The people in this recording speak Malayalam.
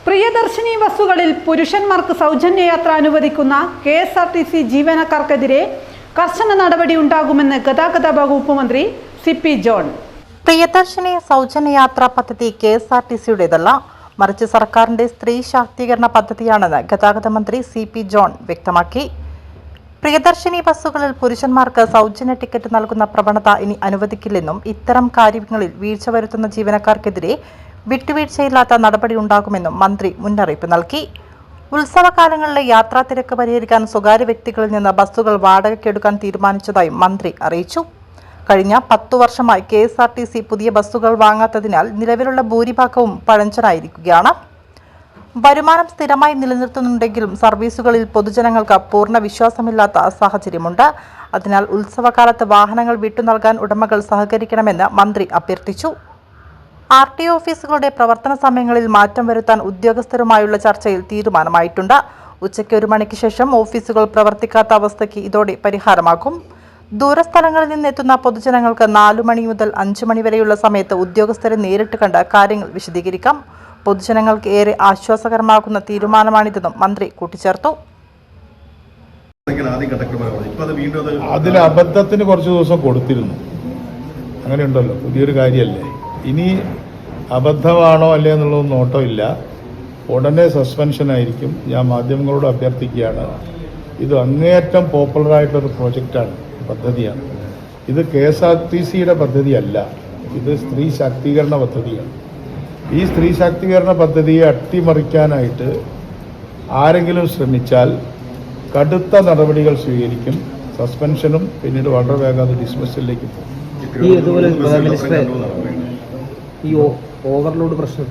പ്രിയദർശിനി ബസ്സുകളിൽ പുരുഷന്മാർക്ക് സൗജന്യയാത്ര അനുവദിക്കുന്ന KSRTC ജീവനക്കാർക്കെതിരെ കർശന നടപടി ഉണ്ടാകുമെന്ന് ഗതാഗത വകുപ്പ് മന്ത്രി CP ജോൺ. പ്രിയദർശിനി സൗജന്യയാത്രാ പദ്ധതി KSRTCയുടേതല്ല, മറിച്ച് സർക്കാരിന്റെ സ്ത്രീ ശാക്തീകരണ പദ്ധതിയാണെന്ന് ഗതാഗത മന്ത്രി CP ജോൺ വ്യക്തമാക്കി. പ്രിയദർശിനി ബസ്സുകളിൽ പുരുഷന്മാർക്ക് സൗജന്യ ടിക്കറ്റ് നൽകുന്ന പ്രവണത ഇനി അനുവദിക്കില്ലെന്നും ഇത്തരം കാര്യങ്ങളിൽ വീഴ്ച വരുത്തുന്ന ജീവനക്കാർക്കെതിരെ വിട്ടുവീഴ്ചയില്ലാത്ത നടപടി ഉണ്ടാകുമെന്നും മന്ത്രി മുന്നറിയിപ്പ് നൽകി. ഉത്സവകാലങ്ങളിലെ യാത്രാ തിരക്ക് പരിഹരിക്കാൻ സ്വകാര്യ വ്യക്തികളിൽ നിന്ന് ബസ്സുകൾ വാടകയ്ക്കെടുക്കാൻ തീരുമാനിച്ചതായും മന്ത്രി അറിയിച്ചു. കഴിഞ്ഞ 10 വർഷമായി KSRTC പുതിയ ബസ്സുകൾ വാങ്ങാത്തതിനാൽ നിലവിലുള്ള ഭൂരിഭാഗവും പഴഞ്ചനായിരിക്കുകയാണ്. വരുമാനം സ്ഥിരമായി നിലനിർത്തുന്നുണ്ടെങ്കിലും സർവീസുകളിൽ പൊതുജനങ്ങൾക്ക് പൂർണ്ണ വിശ്വാസമില്ലാത്ത സാഹചര്യമുണ്ട്. അതിനാൽ ഉത്സവകാലത്ത് വാഹനങ്ങൾ വിട്ടു നൽകാൻ ഉടമകൾ സഹകരിക്കണമെന്ന് മന്ത്രി അഭ്യർത്ഥിച്ചു. RTO ഓഫീസുകളുടെ പ്രവർത്തന സമയങ്ങളിൽ മാറ്റം വരുത്താൻ ഉദ്യോഗസ്ഥരുമായുള്ള ചർച്ചയിൽ തീരുമാനമായിട്ടുണ്ട്. ഉച്ചയ്ക്ക് 1 മണിക്ക് ശേഷം ഓഫീസുകൾ പ്രവർത്തിക്കാത്ത അവസ്ഥയ്ക്ക് ഇതോടെ പരിഹാരമാകും. ദൂരസ്ഥലങ്ങളിൽ നിന്നെത്തുന്ന പൊതുജനങ്ങൾക്ക് 4 മണി മുതൽ 5 മണി വരെയുള്ള സമയത്ത് ഉദ്യോഗസ്ഥരെ നേരിട്ട് കണ്ട് കാര്യങ്ങൾ വിശദീകരിക്കാം. പൊതുജനങ്ങൾക്ക് ഏറെ ആശ്വാസകരമാകുന്ന തീരുമാനമാണിതെന്നും മന്ത്രി കൂട്ടിച്ചേർത്തു. അതിൽ അബദ്ധത്തിന് കുറച്ച് ദിവസം കൊടുത്തിരുന്നു, അങ്ങനെയുണ്ടല്ലോ, പുതിയൊരു കാര്യമല്ലേ. ഇനി അബദ്ധമാണോ അല്ലേ എന്നുള്ളത് നോട്ടമില്ല, ഉടനെ സസ്പെൻഷൻ ആയിരിക്കും. ഞാൻ മാധ്യമങ്ങളോട് അഭ്യർത്ഥിക്കുകയാണ്, ഇത് അങ്ങേയറ്റം പോപ്പുലറായിട്ടൊരു പ്രോജക്റ്റാണ്, പദ്ധതിയാണ്. ഇത് KSRTCയുടെ പദ്ധതിയല്ല, ഇത് സ്ത്രീ ശാക്തീകരണ പദ്ധതിയാണ്. ഈ സ്ത്രീ ശാക്തീകരണ പദ്ധതിയെ അട്ടിമറിക്കാനായിട്ട് ആരെങ്കിലും ശ്രമിച്ചാൽ കടുത്ത നടപടികൾ സ്വീകരിക്കും. സസ്പെൻഷനും പിന്നീട് വളരെ വേഗം ഡിസ്മിസലിലേക്ക് പോകും. ഈ ഓവർലോഡ് പ്രശ്നം